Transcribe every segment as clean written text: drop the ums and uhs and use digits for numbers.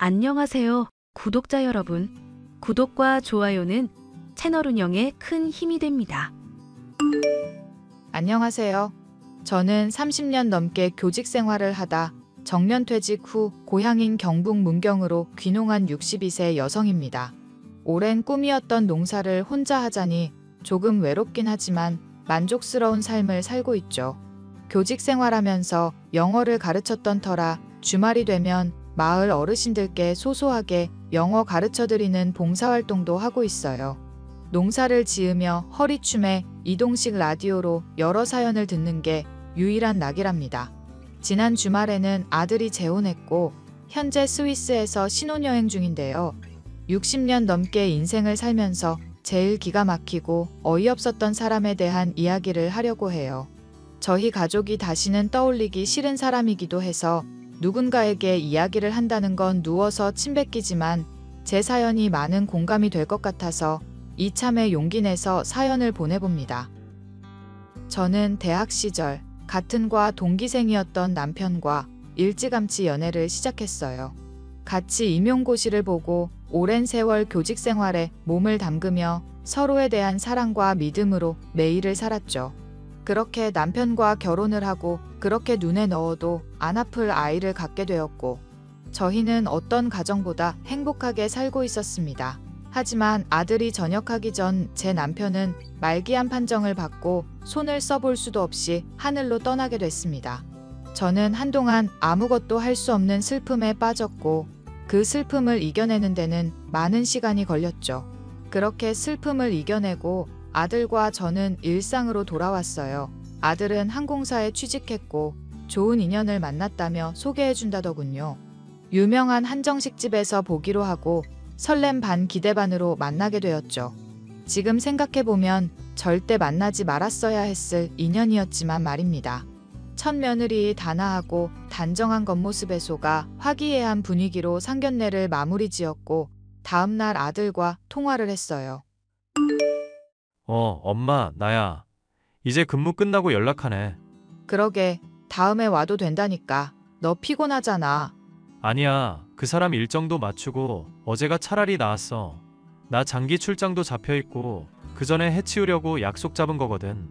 안녕하세요, 구독자 여러분. 구독과 좋아요는 채널 운영에 큰 힘이 됩니다. 안녕하세요. 저는 30년 넘게 교직 생활을 하다 정년퇴직 후 고향인 경북 문경으로 귀농한 62세 여성입니다. 오랜 꿈이었던 농사를 혼자 하자니 조금 외롭긴 하지만 만족스러운 삶을 살고 있죠. 교직 생활하면서 영어를 가르쳤던 터라 주말이 되면 마을 어르신들께 소소하게 영어 가르쳐드리는 봉사활동도 하고 있어요. 농사를 지으며 허리춤에 이동식 라디오로 여러 사연을 듣는 게 유일한 낙이랍니다. 지난 주말에는 아들이 재혼했고 현재 스위스에서 신혼여행 중인데요. 60년 넘게 인생을 살면서 제일 기가 막히고 어이없었던 사람에 대한 이야기를 하려고 해요. 저희 가족이 다시는 떠올리기 싫은 사람이기도 해서 누군가에게 이야기를 한다는 건 누워서 침 뱉기지만 제 사연이 많은 공감이 될 것 같아서 이참에 용기 내서 사연을 보내봅니다. 저는 대학 시절 같은 과 동기생이었던 남편과 일찌감치 연애를 시작했어요. 같이 임용고시를 보고 오랜 세월 교직 생활에 몸을 담그며 서로에 대한 사랑과 믿음으로 매일을 살았죠. 그렇게 남편과 결혼을 하고 그렇게 눈에 넣어도 안 아플 아이를 갖게 되었고 저희는 어떤 가정보다 행복하게 살고 있었습니다. 하지만 아들이 전역하기 전 제 남편은 말기암 판정을 받고 손을 써볼 수도 없이 하늘로 떠나게 됐습니다. 저는 한동안 아무것도 할 수 없는 슬픔에 빠졌고 그 슬픔을 이겨내는 데는 많은 시간이 걸렸죠. 그렇게 슬픔을 이겨내고 아들과 저는 일상으로 돌아왔어요. 아들은 항공사에 취직했고 좋은 인연을 만났다며 소개해준다더군요. 유명한 한정식집에서 보기로 하고 설렘 반 기대 반으로 만나게 되었죠. 지금 생각해보면 절대 만나지 말았어야 했을 인연이었지만 말입니다. 첫 며느리 다나하고 단정한 겉모습에 속아 화기애애한 분위기로 상견례를 마무리 지었고 다음날 아들과 통화를 했어요. 엄마, 나야. 이제 근무 끝나고 연락하네. 그러게, 다음에 와도 된다니까. 너 피곤하잖아. 아니야, 그 사람 일정도 맞추고 어제가 차라리 나았어. 나 장기 출장도 잡혀있고 그 전에 해치우려고 약속 잡은 거거든.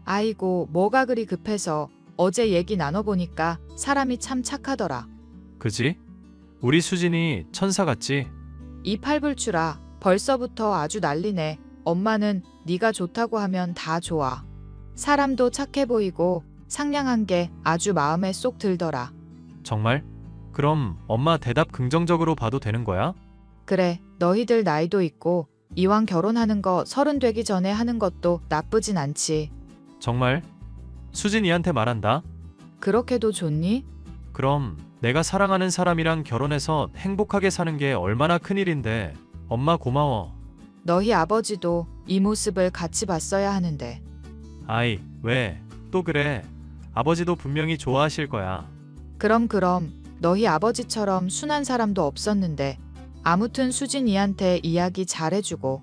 아이고, 뭐가 그리 급해서. 어제 얘기 나눠보니까 사람이 참 착하더라. 그지? 우리 수진이 천사 같지? 이 팔불출아, 벌써부터 아주 난리네. 엄마는 네가 좋다고 하면 다 좋아. 사람도 착해 보이고 상냥한 게 아주 마음에 쏙 들더라. 정말? 그럼 엄마 대답 긍정적으로 봐도 되는 거야? 그래, 너희들 나이도 있고 이왕 결혼하는 거 30 되기 전에 하는 것도 나쁘진 않지. 정말? 수진이한테 말한다. 그렇게도 좋니? 그럼 내가 사랑하는 사람이랑 결혼해서 행복하게 사는 게 얼마나 큰일인데. 엄마 고마워. 너희 아버지도 이 모습을 같이 봤어야 하는데. 아이, 왜? 또 그래. 아버지도 분명히 좋아하실 거야. 그럼 너희 아버지처럼 순한 사람도 없었는데. 아무튼 수진이한테 이야기 잘해주고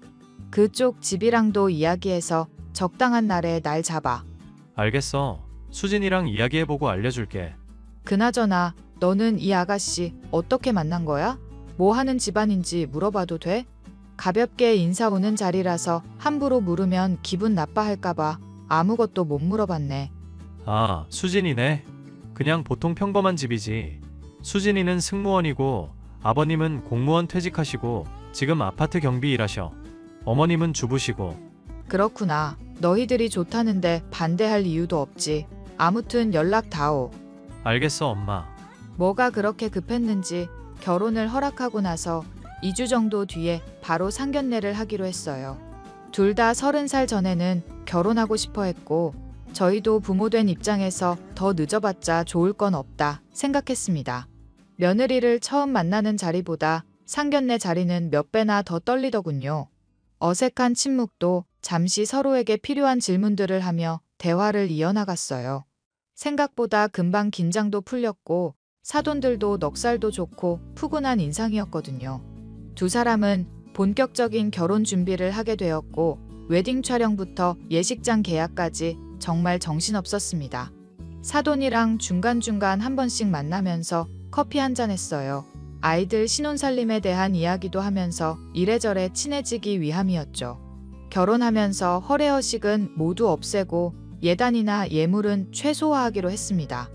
그쪽 집이랑도 이야기해서 적당한 날에 날 잡아. 알겠어. 수진이랑 이야기해보고 알려줄게. 그나저나 너는 이 아가씨 어떻게 만난 거야? 뭐 하는 집안인지 물어봐도 돼? 가볍게 인사 오는 자리라서 함부로 물으면 기분 나빠할까봐 아무것도 못 물어봤네. 아, 수진이네. 그냥 보통 평범한 집이지. 수진이는 승무원이고 아버님은 공무원 퇴직하시고 지금 아파트 경비 일하셔. 어머님은 주부시고. 그렇구나. 너희들이 좋다는데 반대할 이유도 없지. 아무튼 연락 다오. 알겠어, 엄마. 뭐가 그렇게 급했는지 결혼을 허락하고 나서 2주 정도 뒤에 바로 상견례를 하기로 했어요. 둘 다 30살 전에는 결혼하고 싶어 했고 저희도 부모 된 입장에서 더 늦어봤자 좋을 건 없다 생각했습니다. 며느리를 처음 만나는 자리보다 상견례 자리는 몇 배나 더 떨리더군요. 어색한 침묵도 잠시 서로에게 필요한 질문들을 하며 대화를 이어나갔어요. 생각보다 금방 긴장도 풀렸고 사돈들도 넉살도 좋고 푸근한 인상이었거든요. 두 사람은 본격적인 결혼 준비를 하게 되었고 웨딩 촬영부터 예식장 계약까지 정말 정신없었습니다. 사돈이랑 중간중간 한 번씩 만나면서 커피 한잔 했어요. 아이들 신혼살림에 대한 이야기도 하면서 이래저래 친해지기 위함이었죠. 결혼하면서 허례허식은 모두 없애고 예단이나 예물은 최소화하기로 했습니다.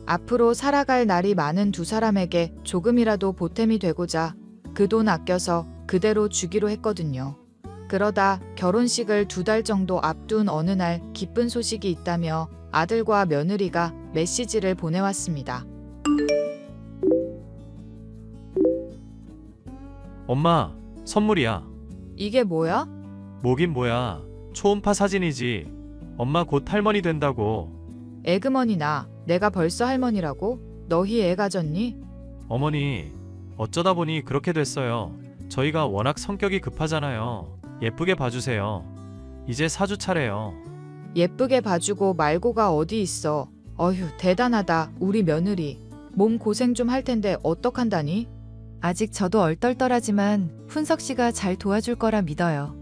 앞으로 살아갈 날이 많은 두 사람에게 조금이라도 보탬이 되고자 그 돈 아껴서 그대로 주기로 했거든요. 그러다 결혼식을 2달 정도 앞둔 어느 날 기쁜 소식이 있다며 아들과 며느리가 메시지를 보내왔습니다. 엄마, 선물이야. 이게 뭐야? 뭐긴 뭐야. 초음파 사진이지. 엄마 곧 할머니 된다고. 에그머니나 내가 벌써 할머니라고? 너희 애 가졌니? 어머니, 어쩌다 보니 그렇게 됐어요. 저희가 워낙 성격이 급하잖아요. 예쁘게 봐주세요. 이제 사주 차례요. 예쁘게 봐주고 말고가 어디 있어. 어휴 대단하다 우리 며느리. 몸 고생 좀 할 텐데 어떡한다니? 아직 저도 얼떨떨하지만 훈석 씨가 잘 도와줄 거라 믿어요.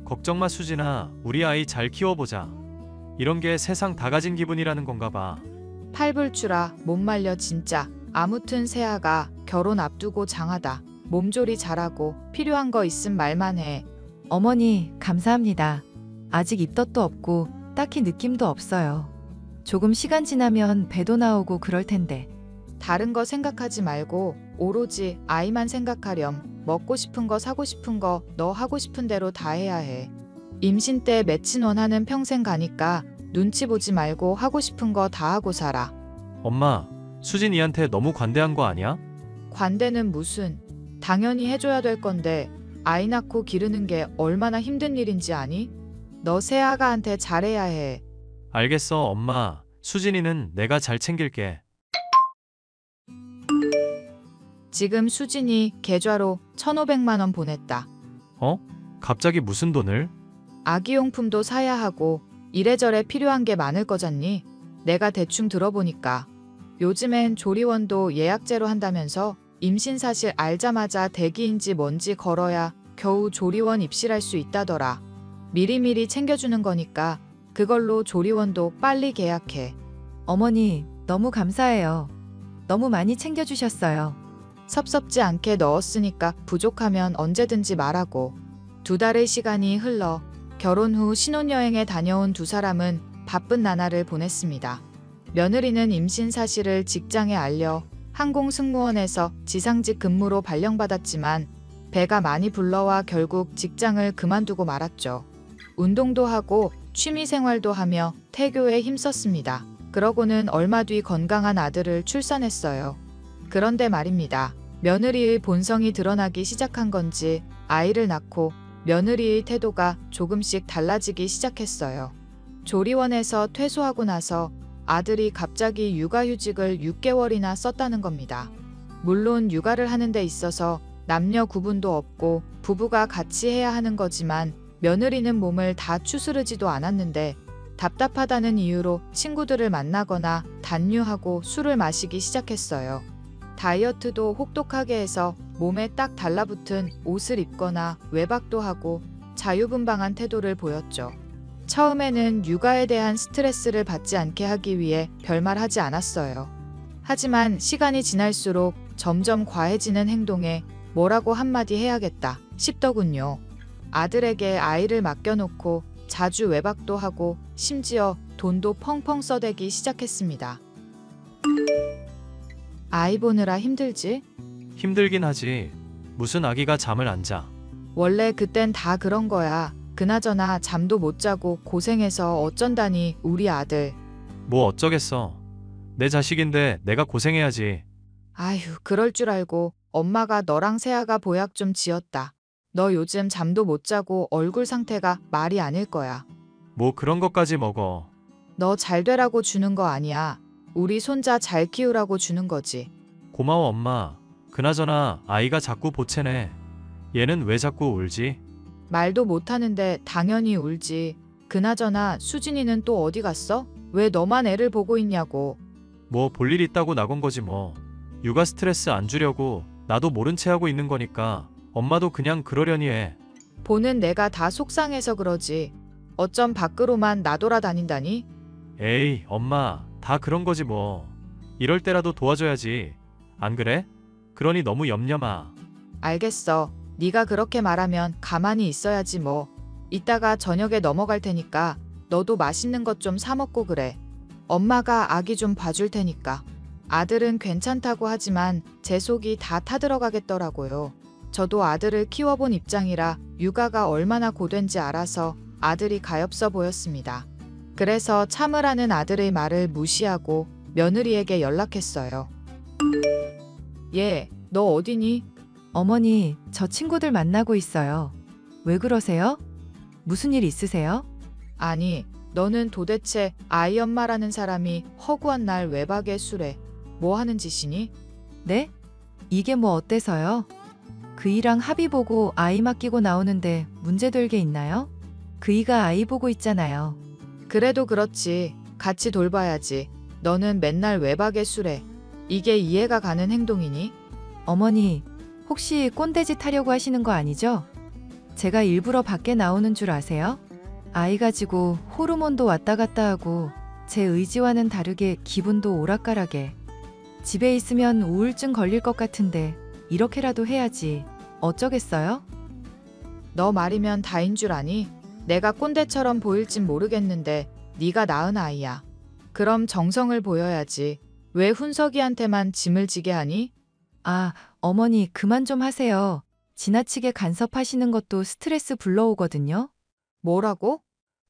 걱정 마 수진아. 우리 아이 잘 키워보자. 이런 게 세상 다 가진 기분이라는 건가 봐. 팔불출아 못 말려 진짜. 아무튼 세아가 결혼 앞두고 장하다. 몸조리 잘하고 필요한 거 있음 말만 해. 어머니, 감사합니다. 아직 입덧도 없고 딱히 느낌도 없어요. 조금 시간 지나면 배도 나오고 그럴 텐데. 다른 거 생각하지 말고 오로지 아이만 생각하렴. 먹고 싶은 거 사고 싶은 거 너 하고 싶은 대로 다 해야 해. 임신 때 맺힌 원하는 평생 가니까 눈치 보지 말고 하고 싶은 거 다 하고 살아. 엄마, 수진이한테 너무 관대한 거 아니야? 관대는 무슨. 당연히 해줘야 될 건데 아이 낳고 기르는 게 얼마나 힘든 일인지 아니? 너 새아가한테 잘해야 해. 알겠어, 엄마. 수진이는 내가 잘 챙길게. 지금 수진이 계좌로 1,500만 원 보냈다. 어? 갑자기 무슨 돈을? 아기용품도 사야 하고 이래저래 필요한 게 많을 거잖니? 내가 대충 들어보니까 요즘엔 조리원도 예약제로 한다면서 임신 사실 알자마자 대기인지 뭔지 걸어야 겨우 조리원 입실할 수 있다더라. 미리미리 챙겨주는 거니까 그걸로 조리원도 빨리 계약해. 어머니, 너무 감사해요. 너무 많이 챙겨주셨어요. 섭섭지 않게 넣었으니까 부족하면 언제든지 말하고. 2달의 시간이 흘러 결혼 후 신혼여행에 다녀온 두 사람은 바쁜 나날을 보냈습니다. 며느리는 임신 사실을 직장에 알려 항공승무원에서 지상직 근무로 발령받았지만 배가 많이 불러와 결국 직장을 그만두고 말았죠. 운동도 하고 취미생활도 하며 태교에 힘썼습니다. 그러고는 얼마 뒤 건강한 아들을 출산했어요. 그런데 말입니다. 며느리의 본성이 드러나기 시작한 건지 아이를 낳고 며느리의 태도가 조금씩 달라지기 시작했어요. 조리원에서 퇴소하고 나서 아들이 갑자기 육아휴직을 6개월이나 썼다는 겁니다. 물론 육아를 하는 데 있어서 남녀 구분도 없고 부부가 같이 해야 하는 거지만 며느리는 몸을 다 추스르지도 않았는데 답답하다는 이유로 친구들을 만나거나 단류하고 술을 마시기 시작했어요. 다이어트도 혹독하게 해서 몸에 딱 달라붙은 옷을 입거나 외박도 하고 자유분방한 태도를 보였죠. 처음에는 육아에 대한 스트레스를 받지 않게 하기 위해 별말 하지 않았어요. 하지만 시간이 지날수록 점점 과해지는 행동에 뭐라고 한마디 해야겠다 싶더군요. 아들에게 아이를 맡겨놓고 자주 외박도 하고 심지어 돈도 펑펑 써대기 시작했습니다. 아이 보느라 힘들지? 힘들긴 하지. 무슨 아기가 잠을 안 자. 원래 그땐 다 그런 거야. 그나저나 잠도 못 자고 고생해서 어쩐다니 우리 아들. 뭐 어쩌겠어. 내 자식인데 내가 고생해야지. 아휴 그럴 줄 알고 엄마가 너랑 세아가 보약 좀 지었다. 너 요즘 잠도 못 자고 얼굴 상태가 말이 아닐 거야. 뭐 그런 것까지 먹어. 너 잘 되라고 주는 거 아니야. 우리 손자 잘 키우라고 주는 거지. 고마워 엄마. 그나저나 아이가 자꾸 보채네. 얘는 왜 자꾸 울지? 말도 못하는데 당연히 울지. 그나저나 수진이는 또 어디 갔어? 왜 너만 애를 보고 있냐고. 뭐 볼 일 있다고 나간 거지 뭐. 육아 스트레스 안 주려고 나도 모른 채 하고 있는 거니까 엄마도 그냥 그러려니 해. 보는 내가 다 속상해서 그러지. 어쩜 밖으로만 나돌아다닌다니? 에이 엄마 다 그런 거지 뭐. 이럴 때라도 도와줘야지. 안 그래? 그러니 너무 염려마. 알겠어. 네가 그렇게 말하면 가만히 있어야지 뭐. 이따가 저녁에 넘어갈 테니까 너도 맛있는 것 좀 사 먹고 그래. 엄마가 아기 좀 봐줄 테니까. 아들은 괜찮다고 하지만 제 속이 다 타들어가겠더라고요. 저도 아들을 키워본 입장이라 육아가 얼마나 고된지 알아서 아들이 가엾어 보였습니다. 그래서 참으라는 아들의 말을 무시하고 며느리에게 연락했어요. 얘, 너 어디니? 어머니, 저 친구들 만나고 있어요. 왜 그러세요? 무슨 일 있으세요? 아니, 너는 도대체 아이 엄마라는 사람이 허구한 날 외박에 술에 뭐 하는 짓이니? 네? 이게 뭐 어때서요? 그이랑 합의 보고 아이 맡기고 나오는데 문제될 게 있나요? 그이가 아이 보고 있잖아요. 그래도 그렇지. 같이 돌봐야지. 너는 맨날 외박에 술에. 이게 이해가 가는 행동이니? 어머니, 혹시 꼰대짓 하려고 하시는 거 아니죠? 제가 일부러 밖에 나오는 줄 아세요? 아이 가지고 호르몬도 왔다 갔다 하고 제 의지와는 다르게 기분도 오락가락해. 집에 있으면 우울증 걸릴 것 같은데 이렇게라도 해야지. 어쩌겠어요? 너 말이면 다인 줄 아니? 내가 꼰대처럼 보일진 모르겠는데 네가 낳은 아이야. 그럼 정성을 보여야지. 왜 훈석이한테만 짐을 지게 하니? 아, 어머니 그만 좀 하세요. 지나치게 간섭하시는 것도 스트레스 불러오거든요. 뭐라고?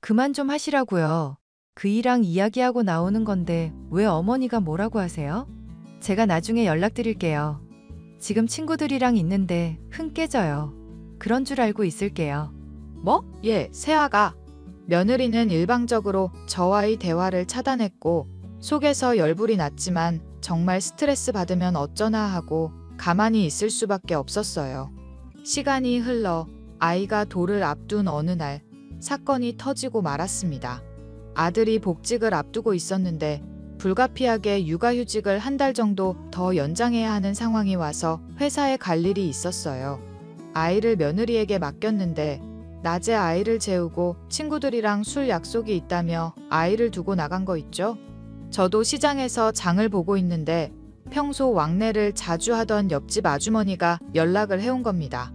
그만 좀 하시라고요. 그이랑 이야기하고 나오는 건데 왜 어머니가 뭐라고 하세요? 제가 나중에 연락드릴게요. 지금 친구들이랑 있는데 흥 깨져요. 그런 줄 알고 있을게요. 뭐? 예, 세아가. 며느리는 일방적으로 저와의 대화를 차단했고 속에서 열불이 났지만 정말 스트레스 받으면 어쩌나 하고 가만히 있을 수밖에 없었어요. 시간이 흘러 아이가 돌을 앞둔 어느 날 사건이 터지고 말았습니다. 아들이 복직을 앞두고 있었는데 불가피하게 육아휴직을 한 달 정도 더 연장해야 하는 상황이 와서 회사에 갈 일이 있었어요. 아이를 며느리에게 맡겼는데 낮에 아이를 재우고 친구들이랑 술 약속이 있다며 아이를 두고 나간 거 있죠? 저도 시장에서 장을 보고 있는데 평소 왕래를 자주 하던 옆집 아주머니가 연락을 해온 겁니다.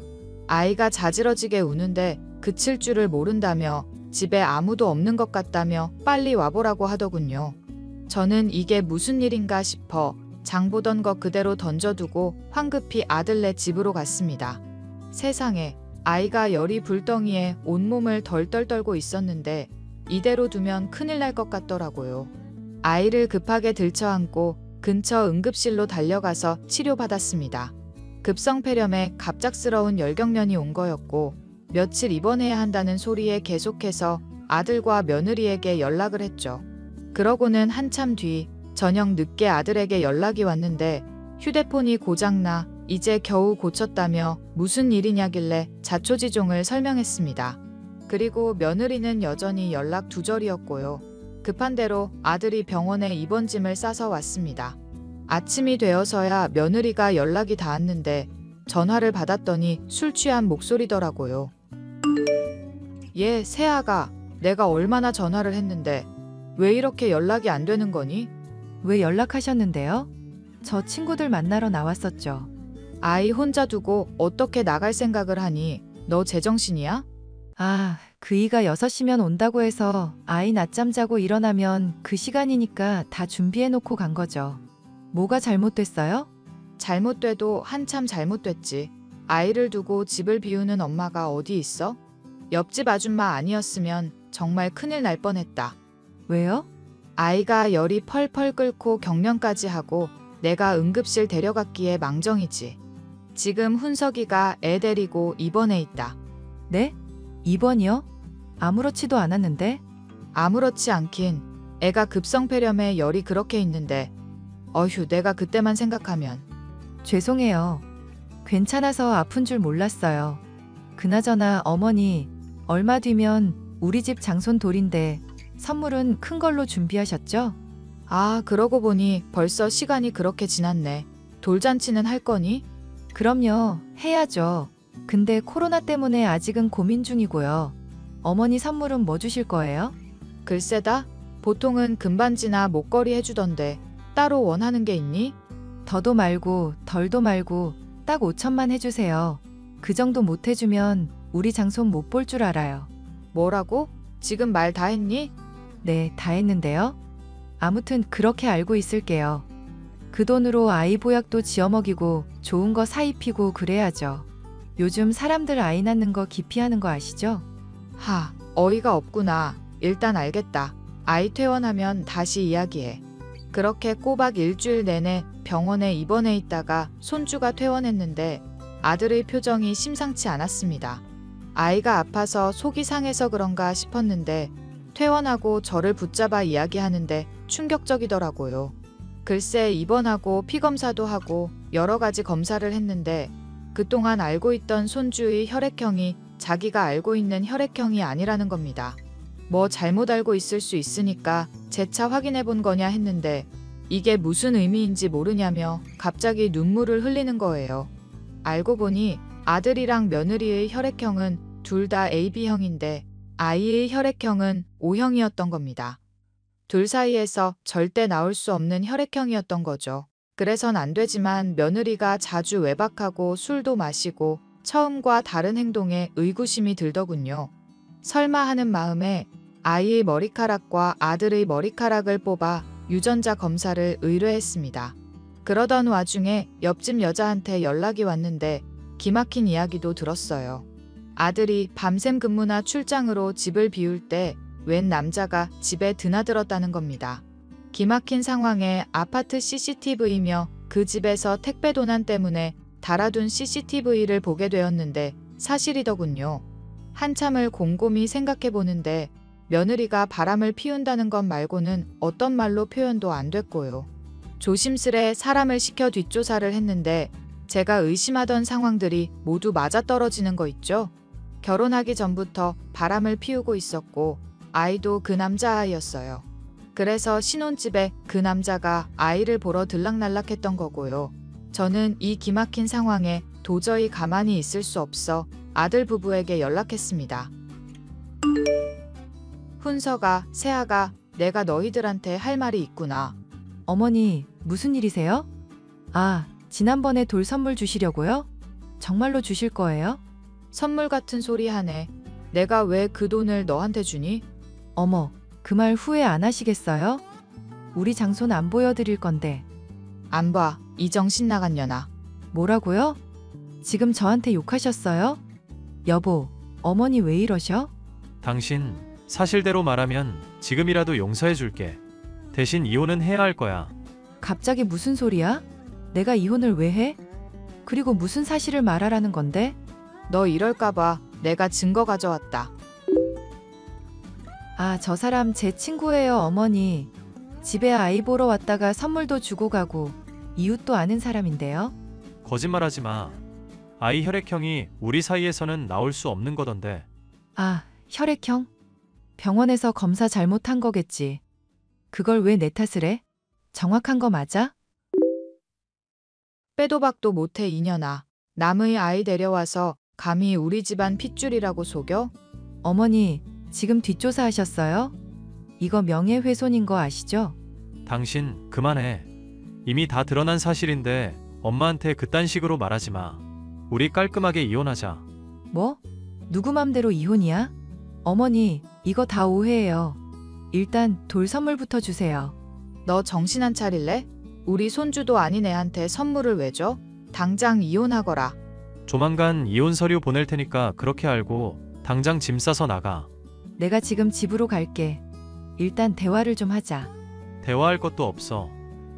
아이가 자지러지게 우는데 그칠 줄을 모른다며 집에 아무도 없는 것 같다며 빨리 와보라고 하더군요. 저는 이게 무슨 일인가 싶어 장 보던 거 그대로 던져두고 황급히 아들네 집으로 갔습니다. 세상에, 아이가 열이 불덩이에 온몸을 덜덜 떨고 있었는데 이대로 두면 큰일 날 것 같더라고요. 아이를 급하게 들쳐안고 근처 응급실로 달려가서 치료받았습니다. 급성폐렴에 갑작스러운 열경련이 온 거였고 며칠 입원해야 한다는 소리에 계속해서 아들과 며느리에게 연락을 했죠. 그러고는 한참 뒤 저녁 늦게 아들에게 연락이 왔는데 휴대폰이 고장나 이제 겨우 고쳤다며 무슨 일이냐길래 자초지종을 설명했습니다. 그리고 며느리는 여전히 연락 두절이었고요. 급한 대로 아들이 병원에 입원짐을 싸서 왔습니다. 아침이 되어서야 며느리가 연락이 닿았는데 전화를 받았더니 술 취한 목소리더라고요. 얘 세아가 내가 얼마나 전화를 했는데 왜 이렇게 연락이 안 되는 거니? 왜 연락하셨는데요? 저 친구들 만나러 나왔었죠. 아이 혼자 두고 어떻게 나갈 생각을 하니? 너 제정신이야? 아, 그이가 6시면 온다고 해서 아이 낮잠 자고 일어나면 그 시간이니까 다 준비해놓고 간 거죠. 뭐가 잘못됐어요? 잘못돼도 한참 잘못됐지. 아이를 두고 집을 비우는 엄마가 어디 있어? 옆집 아줌마 아니었으면 정말 큰일 날 뻔했다. 왜요? 아이가 열이 펄펄 끓고 경련까지 하고 내가 응급실 데려갔기에 망정이지. 지금 훈석이가 애 데리고 입원해 있다. 네? 입원이요? 아무렇지도 않았는데? 아무렇지 않긴. 애가 급성폐렴에 열이 그렇게 있는데 어휴 내가 그때만 생각하면. 죄송해요. 괜찮아서 아픈 줄 몰랐어요. 그나저나 어머니, 얼마 뒤면 우리 집 장손 돌인데 선물은 큰 걸로 준비하셨죠? 아 그러고 보니 벌써 시간이 그렇게 지났네. 돌잔치는 할 거니? 그럼요, 해야죠. 근데 코로나 때문에 아직은 고민 중이고요. 어머니 선물은 뭐 주실 거예요? 글쎄다. 보통은 금반지나 목걸이 해주던데 따로 원하는 게 있니? 더도 말고 덜도 말고 딱 5천만 해주세요. 그 정도 못 해주면 우리 장손 못 볼 줄 알아요. 뭐라고? 지금 말 다 했니? 네, 다 했는데요. 아무튼 그렇게 알고 있을게요. 그 돈으로 아이 보약도 지어 먹이고 좋은 거 사 입히고 그래야죠. 요즘 사람들 아이 낳는 거 기피하는 거 아시죠? 하, 어이가 없구나. 일단 알겠다. 아이 퇴원하면 다시 이야기해. 그렇게 꼬박 일주일 내내 병원에 입원해 있다가 손주가 퇴원했는데 아들의 표정이 심상치 않았습니다. 아이가 아파서 속이 상해서 그런가 싶었는데 퇴원하고 저를 붙잡아 이야기하는데 충격적이더라고요. 글쎄 입원하고 피검사도 하고 여러 가지 검사를 했는데 그동안 알고 있던 손주의 혈액형이 자기가 알고 있는 혈액형이 아니라는 겁니다. 뭐 잘못 알고 있을 수 있으니까 재차 확인해 본 거냐 했는데 이게 무슨 의미인지 모르냐며 갑자기 눈물을 흘리는 거예요. 알고 보니 아들이랑 며느리의 혈액형은 둘 다 AB형인데 아이의 혈액형은 O형이었던 겁니다. 둘 사이에서 절대 나올 수 없는 혈액형이었던 거죠. 그래선 안 되지만 며느리가 자주 외박하고 술도 마시고 처음과 다른 행동에 의구심이 들더군요. 설마 하는 마음에 아이의 머리카락과 아들의 머리카락을 뽑아 유전자 검사를 의뢰했습니다. 그러던 와중에 옆집 여자한테 연락이 왔는데 기막힌 이야기도 들었어요. 아들이 밤샘 근무나 출장으로 집을 비울 때 웬 남자가 집에 드나들었다는 겁니다. 기막힌 상황에 아파트 CCTV이며 그 집에서 택배 도난 때문에 달아둔 CCTV를 보게 되었는데 사실이더군요. 한참을 곰곰이 생각해 보는데 며느리가 바람을 피운다는 것 말고는 어떤 말로 표현도 안 됐고요. 조심스레 사람을 시켜 뒷조사를 했는데 제가 의심하던 상황들이 모두 맞아떨어지는 거 있죠. 결혼하기 전부터 바람을 피우고 있었고 아이도 그 남자아이였어요. 그래서 신혼집에 그 남자가 아이를 보러 들락날락했던 거고요. 저는 이 기막힌 상황에 도저히 가만히 있을 수 없어 아들 부부에게 연락했습니다. 훈서가, 세아가, 내가 너희들한테 할 말이 있구나. 어머니, 무슨 일이세요? 아, 지난번에 돌 선물 주시려고요? 정말로 주실 거예요? 선물 같은 소리 하네. 내가 왜 그 돈을 너한테 주니? 어머, 그 말 후회 안 하시겠어요? 우리 장손 안 보여드릴 건데. 안 봐, 이 정신 나간 년아. 뭐라고요? 지금 저한테 욕하셨어요? 여보, 어머니 왜 이러셔? 당신 사실대로 말하면 지금이라도 용서해 줄게. 대신 이혼은 해야 할 거야. 갑자기 무슨 소리야? 내가 이혼을 왜 해? 그리고 무슨 사실을 말하라는 건데? 너 이럴까봐 내가 증거 가져왔다. 아, 저 사람 제 친구예요, 어머니. 집에 아이 보러 왔다가 선물도 주고 가고 이웃도 아는 사람인데요. 거짓말하지 마. 아이 혈액형이 우리 사이에서는 나올 수 없는 거던데. 아, 혈액형? 병원에서 검사 잘못한 거겠지. 그걸 왜 내 탓을 해? 정확한 거 맞아? 빼도 박도 못해 이년아. 남의 아이 데려와서 감히 우리 집안 핏줄이라고 속여? 어머니, 지금 뒷조사하셨어요? 이거 명예훼손인 거 아시죠? 당신 그만해. 이미 다 드러난 사실인데 엄마한테 그딴 식으로 말하지 마. 우리 깔끔하게 이혼하자. 뭐? 누구 맘대로 이혼이야? 어머니, 이거 다 오해예요. 일단 돌 선물부터 주세요. 너 정신 안 차릴래? 우리 손주도 아닌 애한테 선물을 왜 줘? 당장 이혼하거라. 조만간 이혼 서류 보낼 테니까 그렇게 알고 당장 짐 싸서 나가. 내가 지금 집으로 갈게. 일단 대화를 좀 하자. 대화할 것도 없어.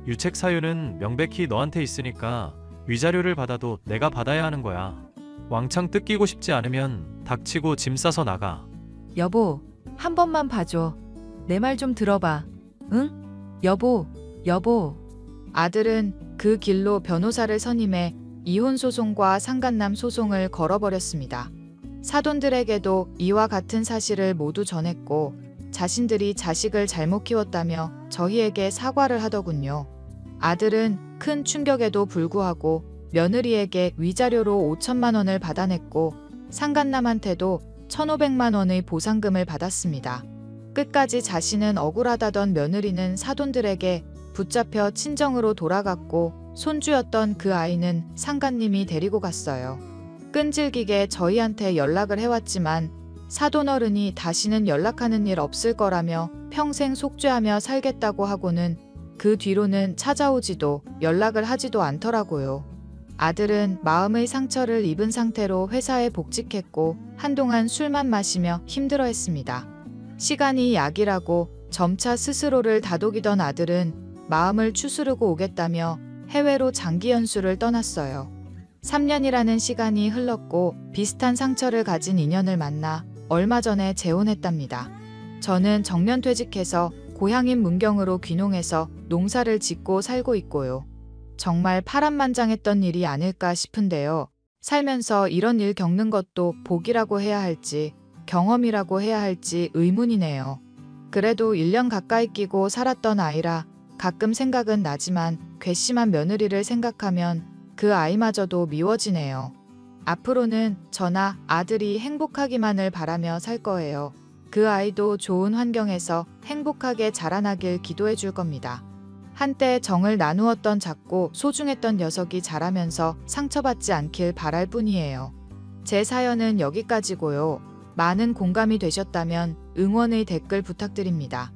유책 사유는 명백히 너한테 있으니까 위자료를 받아도 내가 받아야 하는 거야. 왕창 뜯기고 싶지 않으면 닥치고 짐 싸서 나가. 여보, 한 번만 봐줘. 내 말 좀 들어봐. 응? 여보, 여보. 아들은 그 길로 변호사를 선임해 이혼 소송과 상간남 소송을 걸어버렸습니다. 사돈들에게도 이와 같은 사실을 모두 전했고 자신들이 자식을 잘못 키웠다며 저희에게 사과를 하더군요. 아들은 큰 충격에도 불구하고 며느리에게 위자료로 5천만 원을 받아냈고 상간남한테도 1,500만 원의 보상금을 받았습니다. 끝까지 자신은 억울하다던 며느리는 사돈들에게 붙잡혀 친정으로 돌아갔고 손주였던 그 아이는 상가님이 데리고 갔어요. 끈질기게 저희한테 연락을 해왔지만 사돈어른이 다시는 연락하는 일 없을 거라며 평생 속죄하며 살겠다고 하고는 그 뒤로는 찾아오지도 연락을 하지도 않더라고요. 아들은 마음의 상처를 입은 상태로 회사에 복직했고 한동안 술만 마시며 힘들어했습니다. 시간이 약이라고 점차 스스로를 다독이던 아들은 마음을 추스르고 오겠다며 해외로 장기 연수를 떠났어요. 3년이라는 시간이 흘렀고 비슷한 상처를 가진 인연을 만나 얼마 전에 재혼했답니다. 저는 정년퇴직해서 고향인 문경으로 귀농해서 농사를 짓고 살고 있고요. 정말 파란만장했던 일이 아닐까 싶은데요. 살면서 이런 일 겪는 것도 복이라고 해야 할지 경험이라고 해야 할지 의문이네요. 그래도 1년 가까이 끼고 살았던 아이라 가끔 생각은 나지만 괘씸한 며느리를 생각하면 그 아이마저도 미워지네요. 앞으로는 저나 아들이 행복하기만을 바라며 살 거예요. 그 아이도 좋은 환경에서 행복하게 자라나길 기도해 줄 겁니다. 한때 정을 나누었던 작고 소중했던 녀석이 자라면서 상처받지 않길 바랄 뿐이에요. 제 사연은 여기까지고요. 많은 공감이 되셨다면 응원의 댓글 부탁드립니다.